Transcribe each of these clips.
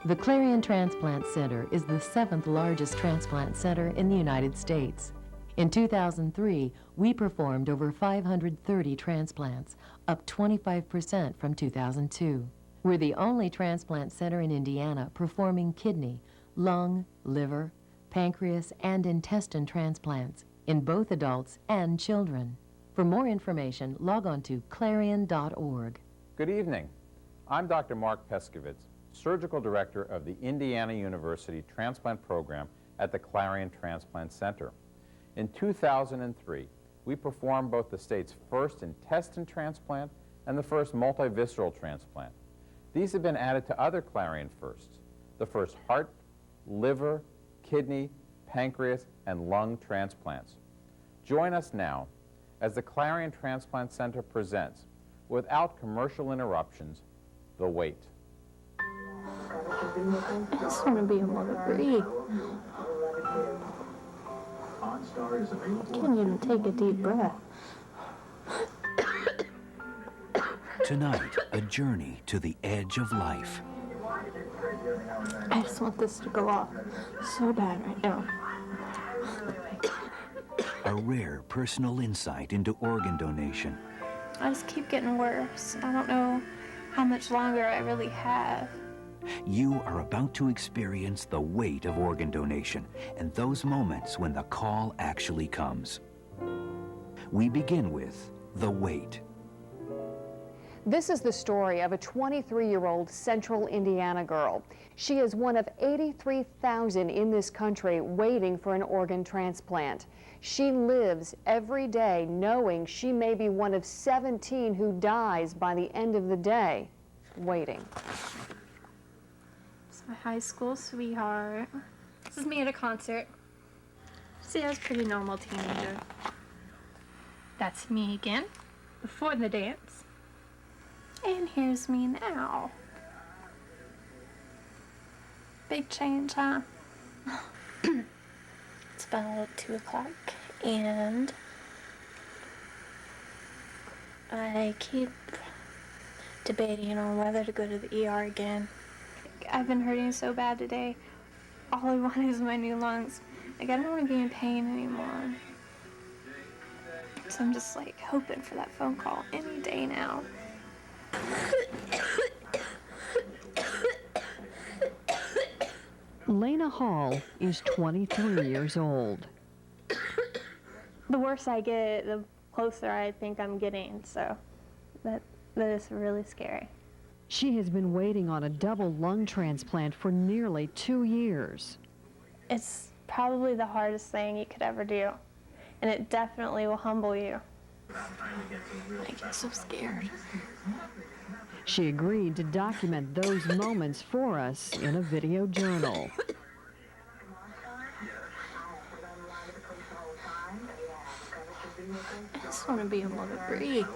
The Clarion Transplant Center is the 7th largest transplant center in the United States. In 2003, we performed over 530 transplants, up 25% from 2002. We're the only transplant center in Indiana performing kidney, lung, liver, pancreas, and intestine transplants in both adults and children. For more information, log on to clarion.org. Good evening. I'm Dr. Mark Peskovitz, Surgical Director of the Indiana University Transplant Program at the Clarion Transplant Center. In 2003, we performed both the state's first intestine transplant and the first multivisceral transplant. These have been added to other Clarion firsts, the first heart, liver, kidney, pancreas, and lung transplants. Join us now as the Clarion Transplant Center presents, without commercial interruptions, The Wait. I just want to be able to breathe. I can't even take a deep breath. Tonight, a journey to the edge of life. I just want this to go off so bad right now. A rare personal insight into organ donation. I just keep getting worse. I don't know how much longer I really have. You are about to experience the weight of organ donation and those moments when the call actually comes. We begin with the wait. This is the story of a 23-year-old Central Indiana girl. She is one of 83,000 in this country waiting for an organ transplant. She lives every day knowing she may be one of 17 who dies by the end of the day, waiting. It's my high school sweetheart. This is me at a concert. See, I was a pretty normal teenager. That's me again, before the dance. And here's me now. Big change, huh? It's about 2 o'clock, and I keep debating on whether to go to the ER again. I've been hurting so bad today. All I want is my new lungs. Like, I don't want to be in pain anymore. So I'm just like hoping for that phone call any day now. Lana Hall is 23 years old. The worse I get, the closer I think I'm getting, so that is really scary. She has been waiting on a double lung transplant for nearly 2 years. It's probably the hardest thing you could ever do, and it definitely will humble you. I get so scared. She agreed to document those moments for us in a video journal. I just want to be able to breathe.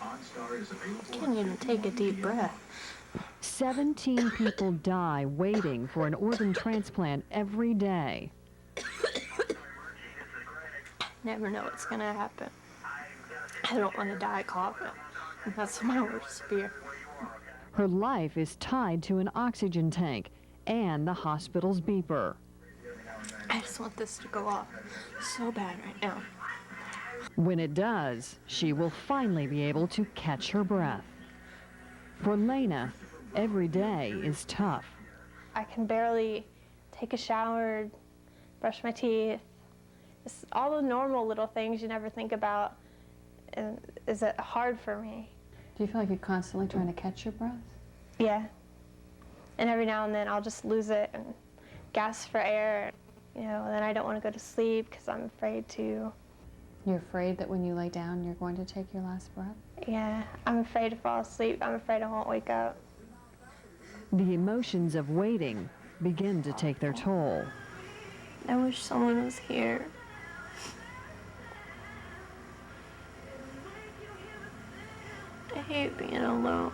I can't even take a deep breath. 17 people die waiting for an organ transplant every day. Never know what's going to happen. I don't want to die coughing. That's my worst fear. Her life is tied to an oxygen tank and the hospital's beeper. I just want this to go off so bad right now. When it does, she will finally be able to catch her breath. For Lana, every day is tough. I can barely take a shower, brush my teeth. It's all the normal little things you never think about. And is it hard for me? Do you feel like you're constantly trying to catch your breath? Yeah. And every now and then I'll just lose it and gasp for air. You know, and then I don't want to go to sleep because I'm afraid to. You're afraid that when you lay down, you're going to take your last breath? Yeah, I'm afraid to fall asleep. I'm afraid I won't wake up. The emotions of waiting begin to take their toll. I wish someone was here. I hate being alone.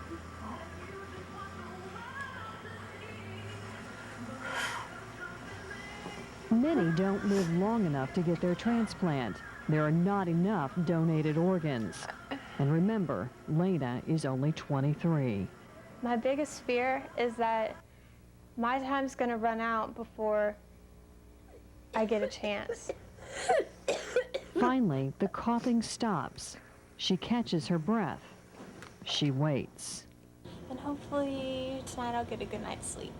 Many don't live long enough to get their transplant. There are not enough donated organs. And remember, Lana is only 23. My biggest fear is that my time's gonna run out before I get a chance. Finally, the coughing stops. She catches her breath. She waits. And hopefully tonight I'll get a good night's sleep.